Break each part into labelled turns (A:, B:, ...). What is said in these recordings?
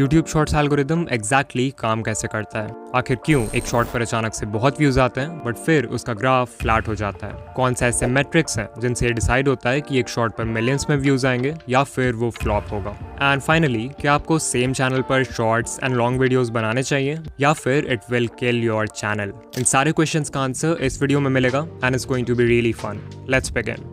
A: YouTube shorts algorithm exactly काम कैसे करता है, आखिर क्यों एक शॉर्ट पर अचानक से बहुत व्यूज आते हैं बट फिर उसका ग्राफ फ्लैट हो जाता है, कौन से ऐसे मेट्रिक्स हैं जिनसे ये डिसाइड होता है कि एक शॉर्ट पर मिलियंस में व्यूज आएंगे या फिर वो फ्लॉप होगा, एंड फाइनली क्या आपको सेम चैनल पर शॉर्ट्स एंड लॉन्ग वीडियोस बनाने चाहिए या फिर it will kill your channel. इन सारे क्वेश्चंस का आंसर इस वीडियो में मिलेगा and it's going to be really fun. Let's begin.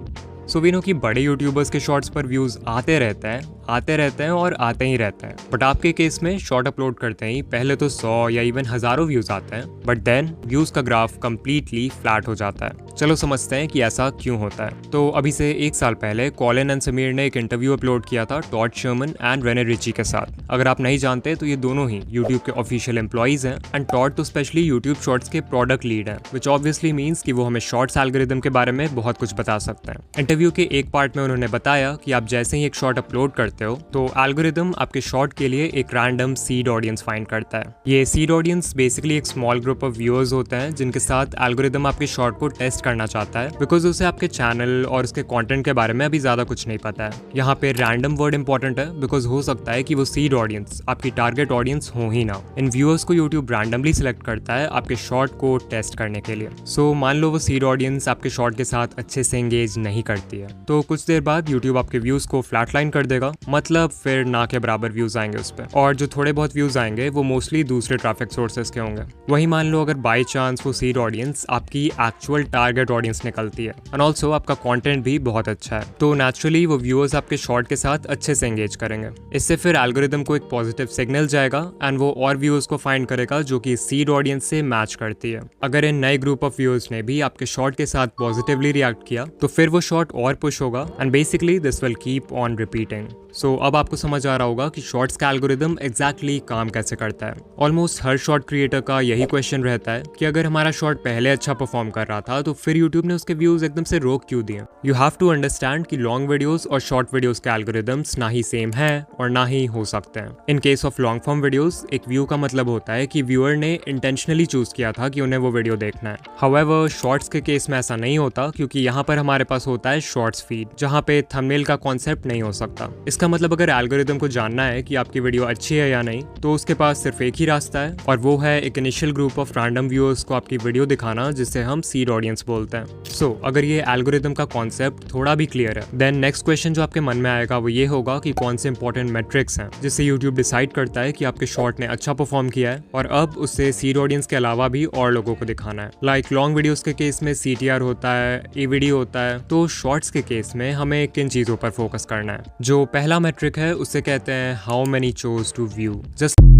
A: So we know कि बड़े यूट्यूबर्स के शॉर्ट्स पर व्यूज़ आते रहते हैं और आते ही रहते हैं, बट आपके केस में शॉर्ट अपलोड करते ही पहले तो 100 या इवन हज़ारों व्यूज़ आते हैं, बट देन व्यूज़ का ग्राफ कम्प्लीटली फ्लैट हो जाता है। चलो समझते हैं कि ऐसा क्यों होता है। तो अभी से 1 साल पहले कॉलिन एंड समीर ने एक इंटरव्यू अपलोड किया था Todd Sherman and Rene Ritchie के साथ। अगर आप नहीं जानते तो ये दोनों ही यूट्यूब के ऑफिशियल एम्प्लॉइज हैं एंड टॉड तो स्पेशली यूट्यूब शॉर्ट्स के प्रोडक्ट लीड हैं, विच ऑब्वियसली मीन्स कि वो हमें शॉर्ट्स एल्गोरिदम के बारे में बहुत कुछ बता सकते हैं। इंटरव्यू के एक पार्ट में उन्होंने बताया कि आप जैसे ही एक शॉर्ट अपलोड करते हो तो एल्गोरिदम आपके शॉर्ट के लिए एक रैंडम सीड ऑडियंस फाइंड करता है। ये सीड ऑडियंस बेसिकली एक स्मॉल ग्रुप ऑफ व्यूअर्स होते हैं जिनके साथ एल्गोरिदम आपके शॉर्ट को टेस्ट करना चाहता है, बिकॉज उसे आपके चैनल और उसके कंटेंट के बारे में अभी ज्यादा कुछ नहीं पता है। यहाँ पे रैंडम वर्ड इंपॉर्टेंट है बिकॉज हो सकता है कि वो सीड ऑडियंस आपकी टारगेट ऑडियंस हो ही ना। इन व्यूअर्स को यूट्यूब रैंडमली सिलेक्ट करता है आपके शॉर्ट को टेस्ट करने के लिए। सो मान लो वो सीड ऑडियंस आपके शॉर्ट के साथ अच्छे से एंगेज नहीं करती है तो कुछ देर बाद यूट्यूब आपके व्यूज को फ्लैटलाइन कर देगा, मतलब फिर ना के बराबर व्यूज आएंगे उस पर, और जो थोड़े बहुत व्यूज आएंगे वो मोस्टली दूसरे ट्रैफिक सोर्सेस के होंगे। वही मान लो अगर बाय चांस वो सीड ऑडियंस आपकी एक्चुअल टारगेट ऑडियंस निकलती है एंड ऑल्सो आपका कंटेंट भी बहुत अच्छा है, तो नेचुरली वो व्यूअर्स आपके शॉर्ट के साथ अच्छे से एंगेज करेंगे। इससे फिर एल्गोरिदम को एक पॉजिटिव सिग्नल जाएगा एंड वो और व्यूअर्स को फाइंड करेगा जो कि सीड ऑडियंस से मैच करती है। अगर इन नए ग्रुप ऑफ व्यूअर्स ने भी आपके शॉर्ट के साथ पॉजिटिवली रिएक्ट किया तो फिर वो शॉर्ट और पुश होगा and basically this will keep on repeating. So अब आपको समझ आ रहा होगा कि शॉर्ट्स का एल्गोरिदम एग्जैक्टली काम कैसे करता है। ऑलमोस्ट हर शॉर्ट क्रिएटर का यही क्वेश्चन रहता है कि अगर हमारा शॉर्ट पहले अच्छा परफॉर्म कर रहा था तो फिर यूट्यूब ने उसके व्यूज एकदम से रोक क्यों दिए। यू हैव टू अंडरस्टैंड कि लॉन्ग वीडियोस और शॉर्ट वीडियोस के एल्गोरिदम्स ना ही सेम है और ना ही हो सकते हैं। In case of long form videos एक व्यू का मतलब होता है कि व्यूअर ने इंटेंशनली चूज किया था कि उन्हें वो वीडियो देखना है। हाउएवर शॉर्ट्स के केस में ऐसा नहीं होता क्योंकि यहाँ पर हमारे पास होता है शॉर्ट्स फीड जहाँ पे थंबनेल का कॉन्सेप्ट नहीं हो सकता। इसका मतलब अगर एल्गोरिदम को जानना है कि आपकी वीडियो अच्छी है या नहीं तो उसके पास सिर्फ एक ही रास्ता है और वो है एक initial group of random viewers को आपकी वीडियो दिखाना, जिसे हम सीड ऑडियंस बोलते हैं। सो अगर ये एल्गोरिदम का कॉन्सेप्ट थोड़ा भी क्लियर है देन नेक्स्ट क्वेश्चन जो आपके मन में आएगा वो ये होगा कि कौन से इंपॉर्टेंट मेट्रिक्स हैं जिससे यूट्यूब डिसाइड करता है कि आपके शॉर्ट ने अच्छा परफॉर्म किया है और अब उससे सीड ऑडियंस के अलावा भी और लोगों को दिखाना है। लाइक लॉन्ग वीडियोस के केस में CTR होता है, AVD होता है, तो शॉर्ट्स के केस में हमें किन चीजों पर फोकस करना है। जो पहला मेट्रिक है उसे कहते हैं how many chose to view. Just